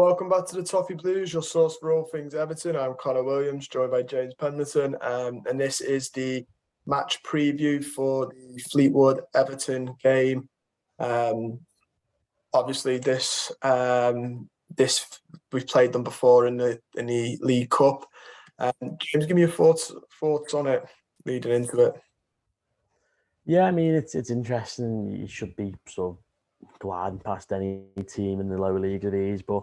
Welcome back to the Toffee Blues, your source for all things Everton. I'm Connor Williams, joined by James Pendleton, and this is the match preview for the Fleetwood Everton game. Obviously, this we've played them before in the League Cup. James, give me your thoughts on it leading into it. Yeah, I mean it's interesting. You should be sort of gliding past any team in the lower league of these, but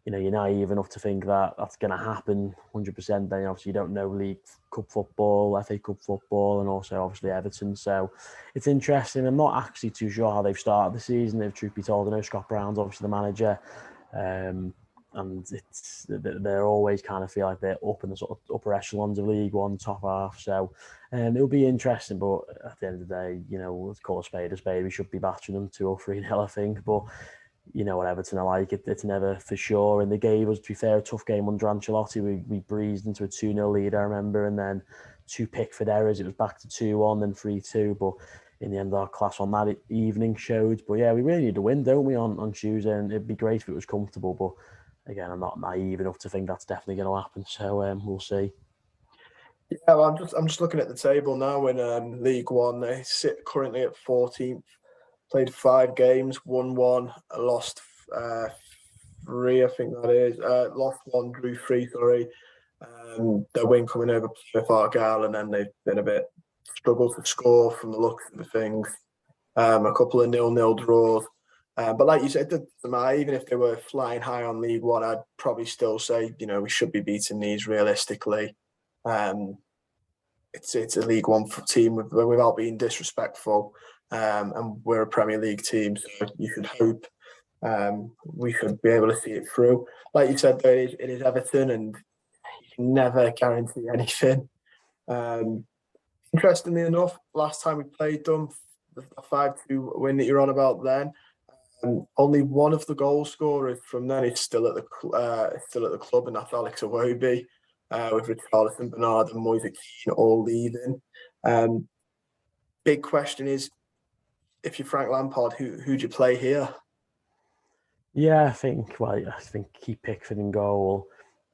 you're naive enough to think that that's going to happen 100%. Then obviously you don't know League Cup football, FA Cup football, and also obviously Everton. So it's interesting. I'm not actually too sure how they've started the season. If truth be told, I know Scott Brown's obviously the manager, and they're always kind of feel like they're up in the sort of upper echelons of League One, top half. So it'll be interesting. But at the end of the day, let's call a spade a spade. We should be battering them 2 or 3-0, I think. But you know what Everton are like. It's never for sure. And they gave us, to be fair, a tough game under Ancelotti. We breezed into a 2-0 lead, I remember, and then 2 Pickford errors. It was back to 2-1, then 3-2. But in the end, our class on that evening showed. But yeah, we really need to win, don't we, on Tuesday? And it'd be great if it was comfortable. But again, I'm not naive enough to think that's definitely going to happen. So we'll see. Yeah, well, I'm just looking at the table now in League One. They sit currently at 14th. Played 5 games, won 1, lost 3, I think that is. Lost 1, drew 3, sorry. Their win coming over with Argyle, and then they've been a bit struggled to score from the looks of the things. A couple of 0-0 draws. But like you said, even if they were flying high on League One, I'd probably still say, we should be beating these realistically. It's a League One team without being disrespectful. And we're a Premier League team, so you could hope we could be able to see it through. Like you said, though, it is Everton, and you can never guarantee anything. Interestingly enough, last time we played them, the 5-2 win that you're on about then, only one of the goal scorers from then is still at the club, and that's Alex Iwobi, with Richarlison, Bernard, and Moise Keane all leaving. Big question is, if you're Frank Lampard, who'd you play here? Yeah, I think keep Pickford in goal.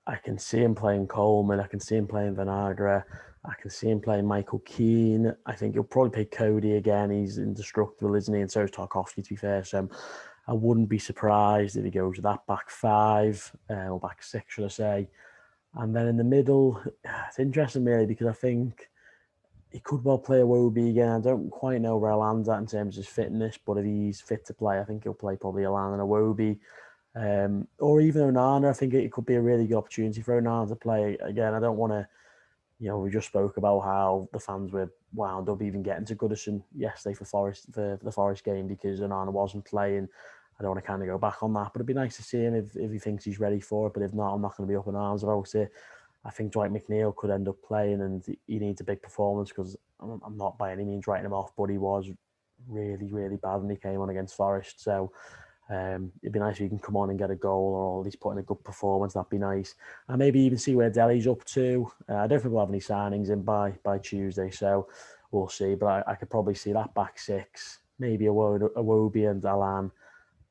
I can see him playing Coleman. I can see him playing Vinagre. I can see him playing Michael Keane. I think he'll probably play Cody again. He's indestructible, isn't he? And so is Tarkowski, to be fair. So I wouldn't be surprised if he goes with that back 5 or back 6, should I say. And then in the middle, it's interesting, really, because I think he could well play Iwobi again. I don't quite know where Alan's at in terms of his fitness, but if he's fit to play, I think he'll play probably Alan and Iwobi. Or even Onana. I think it could be a really good opportunity for Onana to play. Again, I don't want to, we just spoke about how the fans were wound up even getting to Goodison yesterday for the Forest game because Onana wasn't playing. I don't want to kind of go back on that, but it'd be nice to see him if he thinks he's ready for it. But if not, I'm not going to be up in arms about it. I think Dwight McNeil could end up playing, and he needs a big performance because I'm not by any means writing him off, but he was really, really bad when he came on against Forest. So it'd be nice if he can come on and get a goal or at least put in a good performance. That'd be nice. And maybe even see where Dele's up to. I don't think we'll have any signings in by Tuesday, so we'll see. But I could probably see that back 6, maybe Iwobi and Alan,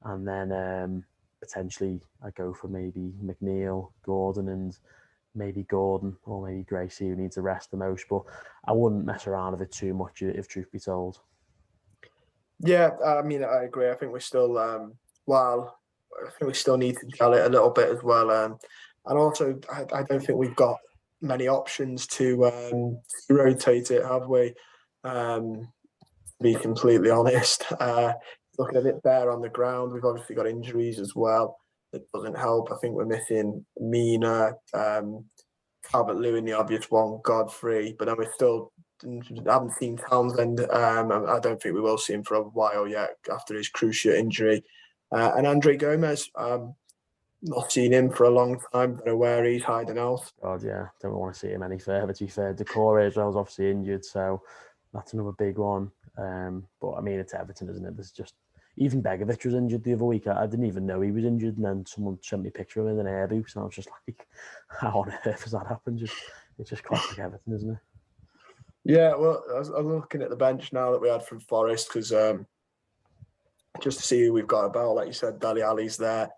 and then potentially I go for maybe McNeil, Gordon, and maybe Gordon or maybe Gracie, who needs to rest the most. But I wouldn't mess around with it too much, if truth be told. Yeah, I mean, I agree. I think we're still, I think we still need to gel it a little bit as well. And also, I don't think we've got many options to rotate it, have we? To be completely honest, looking a bit bare on the ground. We've obviously got injuries as well. It doesn't help. I think we're missing Mina, Calvert-Lewin, the obvious one, Godfrey, but then we still haven't seen Townsend. I don't think we will see him for a while yet after his cruciate injury. And Andre Gomez, not seen him for a long time. Don't know where he's hiding out. God, yeah, don't want to see him any further. To be fair, Decore as well is obviously injured, so that's another big one. But I mean, it's Everton, isn't it? There's just even Begovic was injured the other week. I didn't even know he was injured, and then someone sent me a picture of him in an air boost, and I was just like, how on earth has that happened? It's just classic Everton, isn't it? Yeah, well, I was looking at the bench now that we had from Forest because just to see who we've got about. Like you said, Dele Alli's there.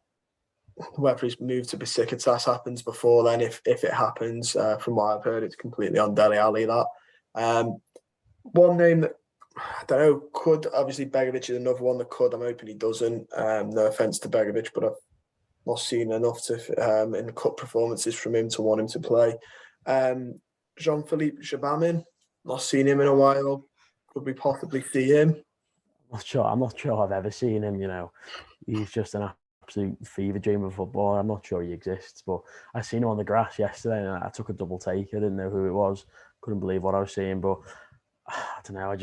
whether he's moved to Besiktas happens before then. If it happens, from what I've heard, it's completely on Dele Alli. That one name that I don't know could, obviously Begovic is another one that could. I'm hoping he doesn't. No offense to Begovic, but I've not seen enough in the cup performances from him to want him to play. Jean-Philippe Gbamin, not seen him in a while. Could we possibly see him? I'm not sure I've ever seen him. He's just an absolute fever dream of football. I'm not sure he exists, but I seen him on the grass yesterday, and I took a double take. I didn't know who it was. Couldn't believe what I was seeing, but I don't know.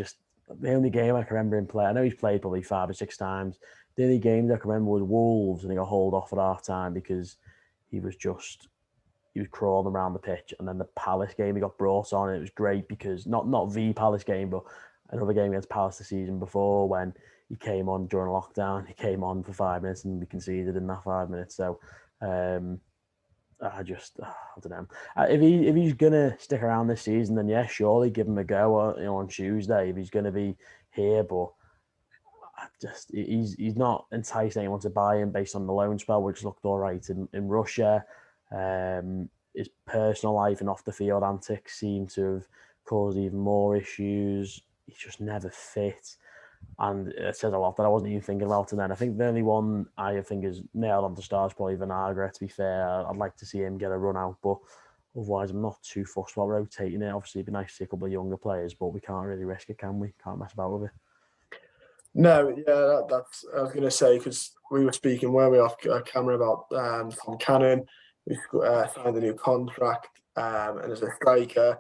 The only game I can remember him play. I know he's played probably 5 or 6 times. The only games I can remember was Wolves, and he got hauled off at half time because he was crawling around the pitch. And then the Palace game, he got brought on, and it was great because not the Palace game, but another game against Palace the season before when he came on during lockdown. He came on for 5 minutes and we conceded in that 5 minutes. So I don't know. If he's gonna stick around this season, then yeah, surely give him a go. On Tuesday if he's gonna be here, but he's not enticing anyone to buy him based on the loan spell, which looked all right in Russia. His personal life and off the field antics seem to have caused even more issues. He's just never fit. And it says a lot that I wasn't even thinking about. And then I think the only one I think is nailed on the start is probably Vinagre, to be fair. I'd like to see him get a run out, but otherwise I'm not too fussed about rotating it. Obviously it'd be nice to see a couple of younger players, but we can't really risk it, can we? Can't mess about with it. No, yeah, that's I was going to say, because we were speaking, were we, off camera about Tom Cannon, who's signed a new contract, and as a striker.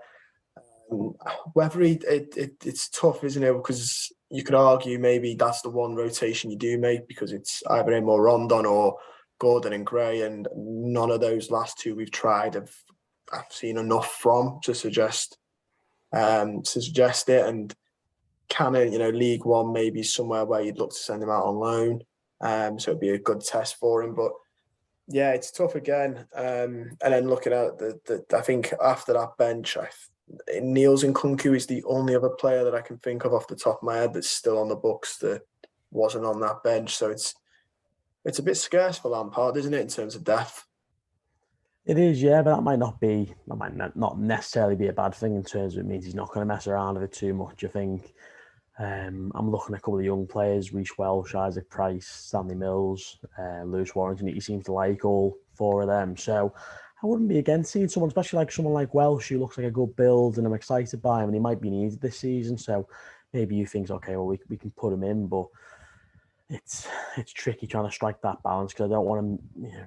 Whether it's tough, isn't it? Because you could argue maybe that's the one rotation you do make, because it's either him or Rondon or Gordon and Gray, and none of those last two we've tried I've seen enough from to suggest it. And Cannon, League One maybe somewhere where you'd look to send him out on loan, so it'd be a good test for him. But yeah, it's tough again. And then looking at I think after that bench, Niels Nkunku is the only other player that I can think of off the top of my head that's still on the books that wasn't on that bench. So it's a bit scarce for Lampard, isn't it, in terms of depth? It is, yeah, but that might not necessarily be a bad thing in terms of it means he's not going to mess around with it too much. I think I'm looking at a couple of young players: Reece Welsh, Isaac Price, Stanley Mills, Lewis Warrington. He seems to like all 4 of them. So I wouldn't be against seeing someone, especially like someone like Welsh, who looks like a good build, and I'm excited by him, and he might be needed this season. So maybe you think, okay, well, we can put him in, but it's tricky trying to strike that balance, because I don't want him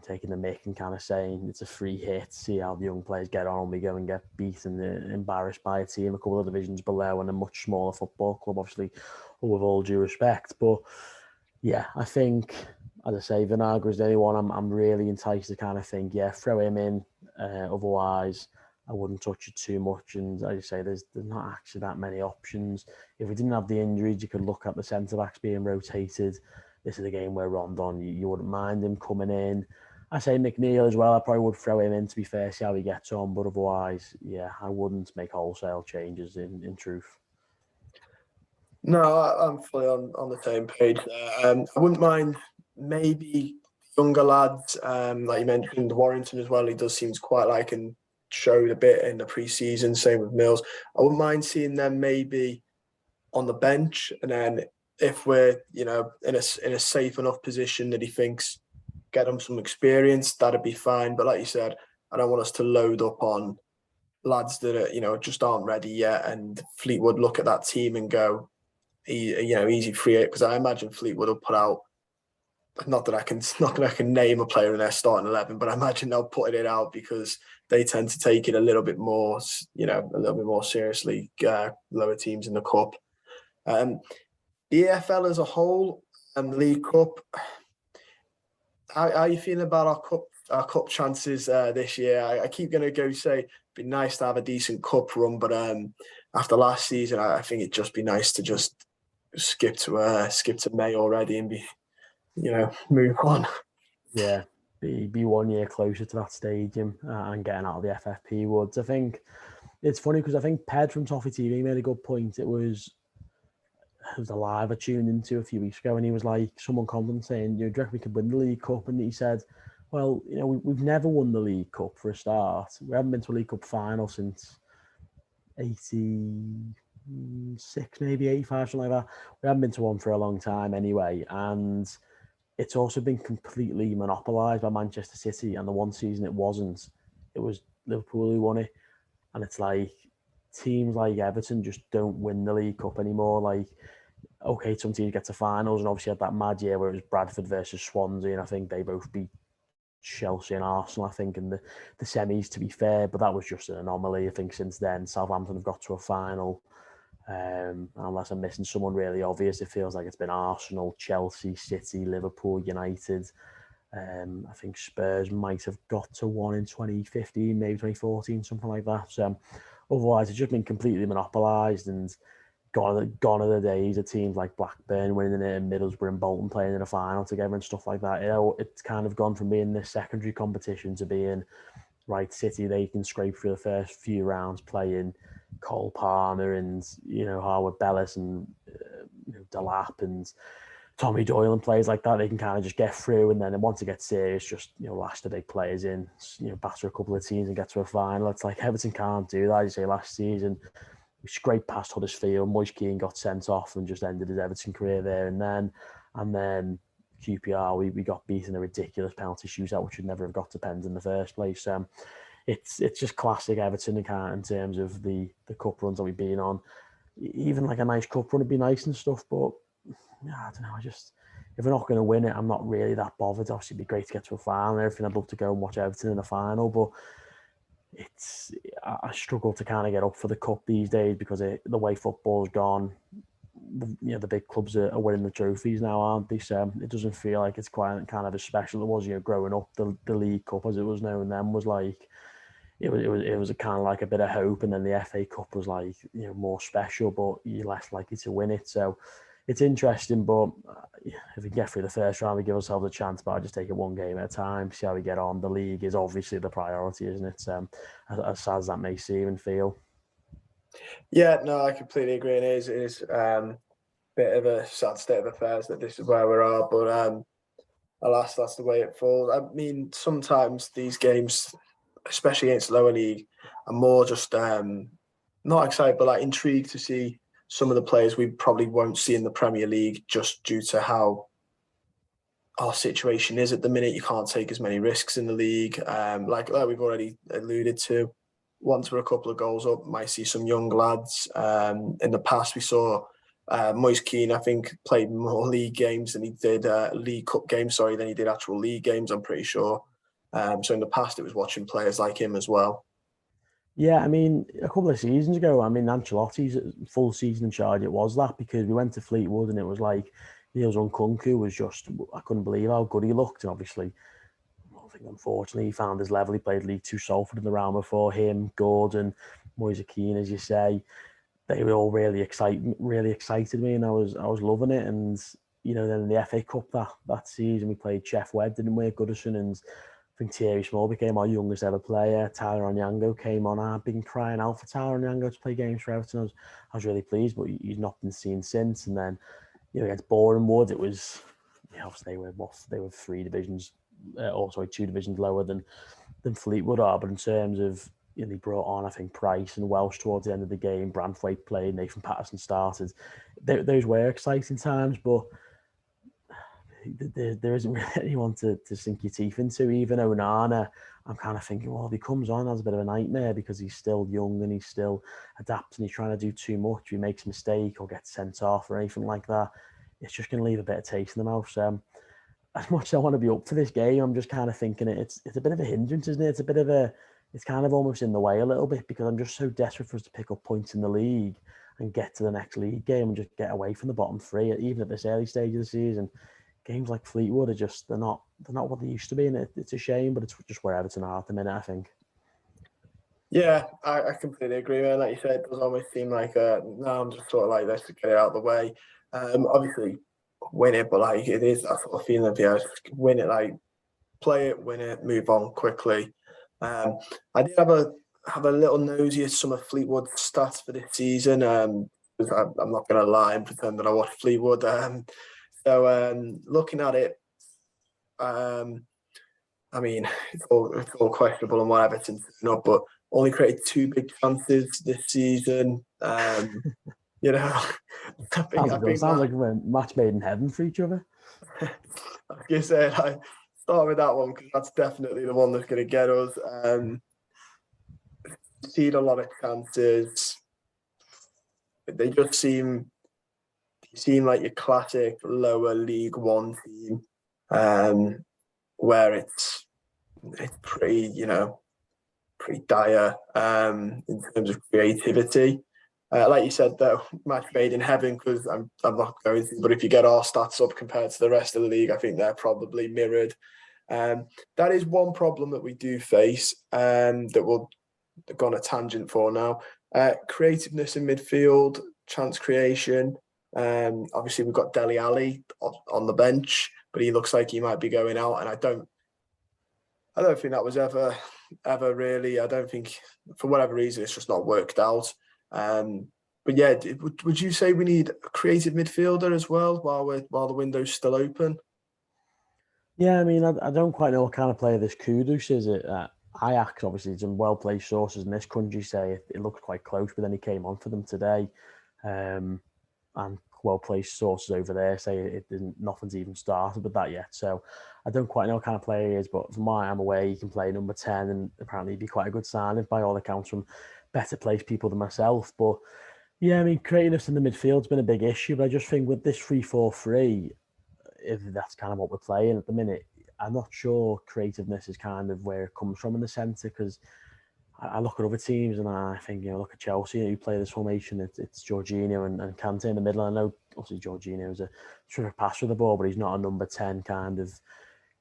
taking the mick and kind of saying it's a free hit, see how the young players get on, we go and get beaten and embarrassed by a team a couple of divisions below and a much smaller football club, obviously, with all due respect. But yeah, I think, as I say, Vinagre is the only one I'm really enticed to kind of think, yeah, throw him in. Otherwise, I wouldn't touch it too much. And as you say, there's not actually that many options. If we didn't have the injuries, you could look at the centre-backs being rotated. This is a game where Rondon, you wouldn't mind him coming in. I say McNeil as well. I probably would throw him in, to be fair, see how he gets on. But otherwise, yeah, I wouldn't make wholesale changes in truth. No, I'm fully on the same page there. I wouldn't mind maybe younger lads, like you mentioned, Warrington as well. He does seem to quite like and showed a bit in the pre-season. Same with Mills. I wouldn't mind seeing them maybe on the bench, and then if we're in a safe enough position that he thinks get him some experience, that'd be fine. But like you said, I don't want us to load up on lads that are, just aren't ready yet, and Fleetwood look at that team and go, easy free hit, because I imagine Fleetwood will put out. Not that I can name a player in their starting 11, but I imagine they'll put it out because they tend to take it a little bit more, seriously. Lower teams in the cup, the EFL as a whole and League Cup. How are you feeling about our cup chances this year? I keep going to go say it'd be nice to have a decent cup run, but after last season, I think it'd just be nice to just skip to May already and be. Move on. Yeah, be 1 year closer to that stadium and getting out of the FFP woods. I think it's funny because I think Ped from Toffee TV made a good point. It was a live I tuned into a few weeks ago, and he was like, someone commented saying, do you reckon we could win the League Cup? And he said, Well, we've never won the League Cup for a start. We haven't been to a League Cup final since 86, maybe 85, something like that. We haven't been to one for a long time anyway. And it's also been completely monopolised by Manchester City. And the one season it wasn't, it was Liverpool who won it. And it's like teams like Everton just don't win the League Cup anymore. Like, okay, some teams get to finals, and obviously had that mad year where it was Bradford versus Swansea, and I think they both beat Chelsea and Arsenal, I think, in the semis, to be fair, but that was just an anomaly. I think since then, Southampton have got to a final. Unless I'm missing someone really obvious, it feels like it's been Arsenal, Chelsea, City, Liverpool, United. I think Spurs might have got to one in 2015, maybe 2014, something like that. So otherwise, it's just been completely monopolised, and gone are the days of teams like Blackburn winning it and Middlesbrough and Bolton playing in a final together and stuff like that. It's kind of gone from being this secondary competition to being, right, City, they can scrape through the first few rounds playing Cole Palmer and, Howard Bellis and Delap and Tommy Doyle and players like that. They can kind of just get through, and then once it gets serious, just lash the big players in, batter a couple of teams and get to a final. It's like Everton can't do that. You say last season, we scraped past Huddersfield. Moise Keane got sent off and just ended his Everton career there. And then QPR, we got beaten a ridiculous penalty shootout, which would never have got to pens in the first place. It's just classic Everton in terms of the cup runs that we've been on. Even like a nice cup run would be nice and stuff, but I don't know. If we're not going to win it, I'm not really that bothered. Obviously, it'd be great to get to a final and everything. I'd love to go and watch Everton in the final, but I struggle to kind of get up for the cup these days because the way football's gone. The big clubs are winning the trophies now, aren't they? So it doesn't feel like it's quite kind of as special as it was, growing up. The League Cup, as it was known then, was like it was a kind of like a bit of hope, and then the FA Cup was like more special, but you're less likely to win it. So it's interesting, but if we get through the first round, we give ourselves a chance. But I just take it one game at a time, see how we get on. The league is obviously the priority, isn't it? As sad as that may seem and feel. Yeah, no, I completely agree. It is a bit of a sad state of affairs that this is where we are, but alas, that's the way it falls. I mean, sometimes these games, especially against lower league, are more just not excited, but like intrigued to see some of the players we probably won't see in the Premier League just due to how our situation is at the minute. You can't take as many risks in the league. Like we've already alluded to, once we're a couple of goals up, might see some young lads. In the past, we saw Moise Keane, I think, played more league games than he did League Cup games, than he did actual league games, I'm pretty sure. So in the past, it was watching players like him as well. Yeah, I mean, a couple of seasons ago, Ancelotti's full season in charge, it was that, because we went to Fleetwood and it was like, Niels Nkunku was just, I couldn't believe how good he looked. And obviously, I think unfortunately he found his level. He played League Two Salford in the round before him, Gordon, Moise Keane, as you say. They were all really excited me, and I was loving it. And then in the FA Cup that season, we played Chef Wed, didn't we, at Goodison, and I think Thierry Small became our youngest ever player. Tyler Onyango came on. I've been crying out for Tyler Onyango to play games for Everton. I was really pleased, but he's not been seen since. And then, against Boreham Wood, it was, obviously they were two divisions lower than Fleetwood are. But in terms of, they brought on, I think, Price and Welsh towards the end of the game. Branthwaite played, Nathan Patterson started. Those were exciting times, but there isn't really anyone to sink your teeth into. Even Onana, I'm kind of thinking, well, if he comes on, that's a bit of a nightmare because he's still young and he's still adapting. He's trying to do too much. If he makes a mistake or gets sent off or anything like that, it's just going to leave a bit of taste in the mouth. So, as much as I want to be up for this game, I'm just kind of thinking it's a bit of a hindrance, isn't it? It's kind of almost in the way a little bit because I'm just so desperate for us to pick up points in the league and get to the next league game and just get away from the bottom three, even at this early stage of the season. Games like Fleetwood are just they're not what they used to be, and it's a shame, but it's just where Everton are at the minute, I think. Yeah, I completely agree, man. Like you said, it does almost seem like now I'm just sort of like, let's get it out of the way. Obviously win it, but like it is that sort of feeling of win it, like play it, win it, move on quickly. I did have a little nosy at some of Fleetwood's stats for this season. I'm not going to lie and pretend that I watched Fleetwood. So looking at it, I mean, it's all questionable on what Everton's doing up, but only created two big chances this season. You know, I think Sounds that like a match made in heaven for each other. like you said, I start with that one because that's definitely the one that's going to get us. Seen a lot of chances. They just seem like your classic lower League One team, um, where it's pretty, pretty dire in terms of creativity. Like you said, though, match made in heaven because I'm not going to. But if you get our stats up compared to the rest of the league, I think they're probably mirrored. That is one problem that we do face that we'll go on a tangent for now. Creativeness in midfield, chance creation. Obviously, we've got Dele Alli on the bench, but he looks like he might be going out, and I don't think that was ever really. I don't think for whatever reason it's just not worked out. But yeah, would you say we need a creative midfielder as well while the window's still open? Yeah, I mean, I don't quite know what kind of player this Kudus is. It Ajax, obviously, some well-placed sources in this country say it looked quite close, but then he came on for them today. And well-placed sources over there say it didn't. Nothing's even started with that yet. So I don't quite know what kind of player he is, but from what I'm aware, he can play number 10, and apparently he'd be quite a good signing by all accounts from better placed people than myself. But yeah, I mean, creativeness in the midfield's been a big issue, but I just think with this 3-4-3, if that's kind of what we're playing at the minute, I'm not sure creativeness is kind of where it comes from in the centre, because I look at other teams and I think, look at Chelsea who play this formation. It's Jorginho and Kante in the middle. I know obviously Jorginho is a terrific passer with the ball, but he's not a number 10 kind of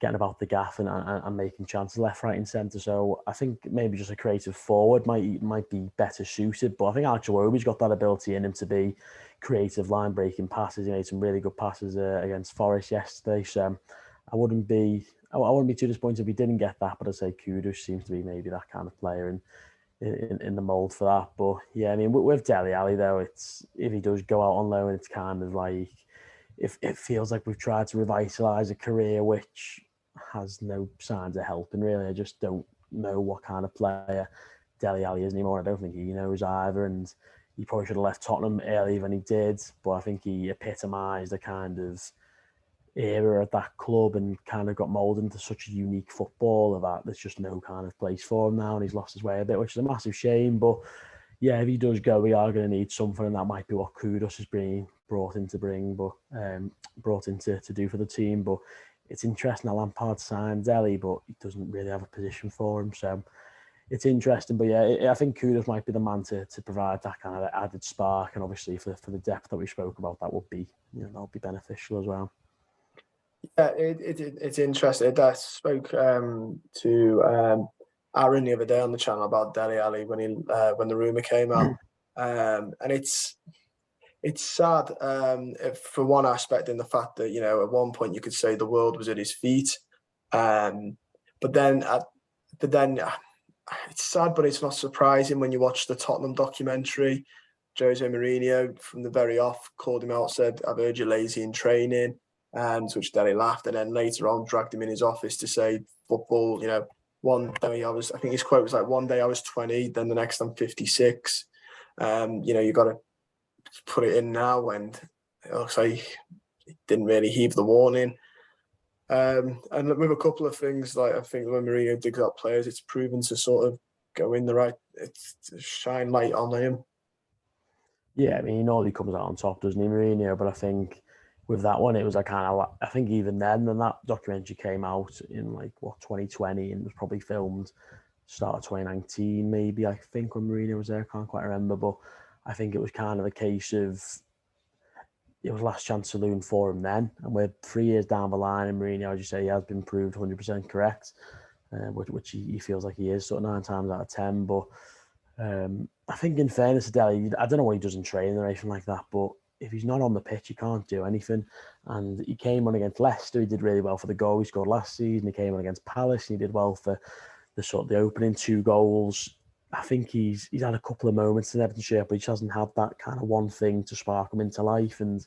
getting about the gaff and making chances left, right, and centre. So I think maybe just a creative forward might be better suited. But I think Alex Iwobi's got that ability in him to be creative, line breaking passes. He made some really good passes against Forest yesterday. So I wouldn't be too disappointed if we didn't get that. But I'd say Kudus seems to be maybe that kind of player in the mould for that. But yeah, I mean, with Dele Alli though, it's if he does go out on loan, it's kind of like if it feels like we've tried to revitalise a career which has no signs of helping really. I just don't know what kind of player Dele Alli is anymore. I don't think he knows either, and he probably should have left Tottenham earlier than he did. But I think he epitomised the kind of era at that club and kind of got moulded into such a unique footballer that there's just no kind of place for him now, and he's lost his way a bit, which is a massive shame. But yeah, if he does go, we are going to need something, and that might be what Kudus is being brought in to do for the team. But it's interesting that Lampard signed Dele, but he doesn't really have a position for him. So it's interesting. But yeah, I think Kudus might be the man to provide that kind of added spark, and obviously for the depth that we spoke about, that would be that would be beneficial as well. Yeah, it's interesting. I spoke to Aaron the other day on the channel about Dele Alli when the rumor came out, and it's sad for one aspect in the fact that at one point you could say the world was at his feet, but then it's sad, but it's not surprising when you watch the Tottenham documentary. Jose Mourinho from the very off called him out, said, "I've heard you're lazy in training." To which Dele laughed, and then later on dragged him in his office to say, "Football, one day I think his quote was like, one day I was 20, then the next I'm 56. You got to put it in now," and it looks like he didn't really heed the warning. And with a couple of things, like I think when Mourinho digs up players, it's proven to sort of go in the right, it's to shine light on him. Yeah, I mean, he normally comes out on top, doesn't he, Mourinho? But I think with that one, it was like kind of. I think even then, when that documentary came out in 2020, and it was probably filmed start of 2019, maybe. I think when Mourinho was there, I can't quite remember, but I think it was kind of a case of it was last chance saloon for him then, and we're 3 years down the line, and Mourinho, as you say, he has been proved 100% correct, which he feels like he is, sort of 9 times out of 10, but. I think in fairness to Dele, I don't know what he does in training or anything like that, but if he's not on the pitch, he can't do anything. And he came on against Leicester, he did really well for the goal he scored last season. He came on against Palace, and he did well for the opening 2 goals. I think he's had a couple of moments in Everton, but he just hasn't had that kind of one thing to spark him into life. And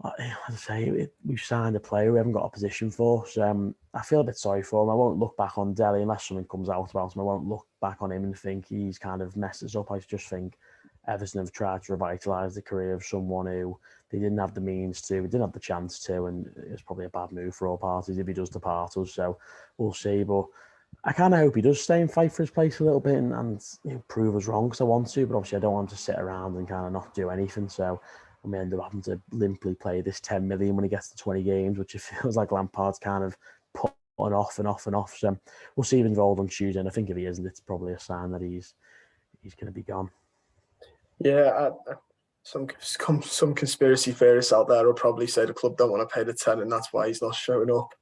As I say, we've signed a player we haven't got a position for. So I feel a bit sorry for him. I won't look back on Dele unless something comes out about him. I won't look back on him and think he's kind of messed us up. I just think Everton have tried to revitalise the career of someone who they didn't have the means to, didn't have the chance to, and it's probably a bad move for all parties if he does depart us. So we'll see. But I kind of hope he does stay and fight for his place a little bit and prove us wrong because I want to. But obviously, I don't want to sit around and kind of not do anything. So I may end up having to limply play this 10 million when he gets to 20 games, which it feels like Lampard's kind of put on off and off and off. So we'll see if he's involved on Tuesday. And I think if he isn't, it's probably a sign that he's going to be gone. Yeah, some conspiracy theorists out there will probably say the club don't want to pay the 10 and that's why he's not showing up.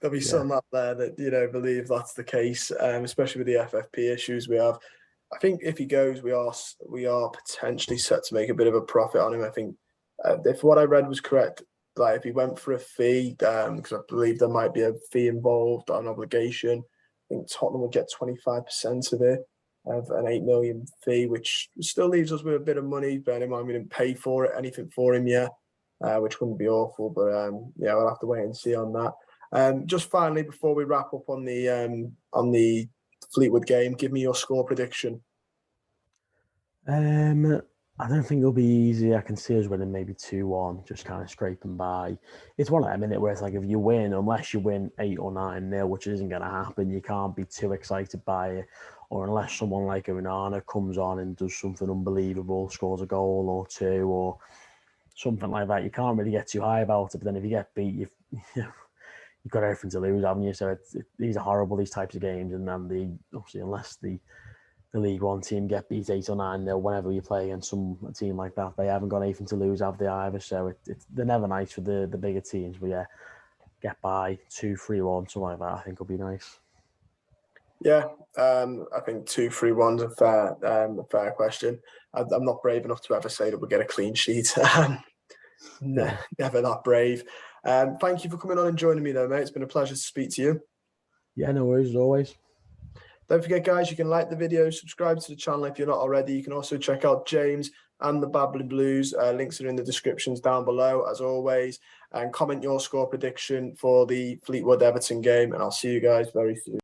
There'll be some out there that believe that's the case, especially with the FFP issues we have. I think if he goes, we are potentially set to make a bit of a profit on him. I think if what I read was correct, like if he went for a fee, because I believe there might be a fee involved, an obligation, I think Tottenham would get 25% of it, of an 8 million fee, which still leaves us with a bit of money. Bearing in mind we didn't pay for it, anything for him yet, which wouldn't be awful. But we'll have to wait and see on that. Just finally, before we wrap up on the Fleetwood game, give me your score prediction. I don't think it'll be easy. I can see us winning maybe 2-1, just kind of scraping by. It's one of them, innit, where it's like if you win, unless you win 8 or 9-0, which isn't going to happen, you can't be too excited by it. Or unless someone like Onana comes on and does something unbelievable, scores a goal or two or something like that, you can't really get too high about it. But then if you get beat, you've got everything to lose, haven't you? So these are horrible, these types of games. And then obviously, unless the League One team get beat 8 or 9-0 whenever you play against a team like that, they haven't got anything to lose, have they either? So they're never nice for the bigger teams. But yeah, get by 2-3-1, something like that, I think will be nice. Yeah, I think 2-3-1's a fair question. I'm not brave enough to ever say that we'll get a clean sheet. Never that brave. Thank you for coming on and joining me though, mate. It's been a pleasure to speak to you. Yeah, no worries as always. Don't forget, guys, you can like the video, subscribe to the channel if you're not already. You can also check out James and the Babbling Blues. Links are in the descriptions down below, as always. And comment your score prediction for the Fleetwood Everton game. And I'll see you guys very soon.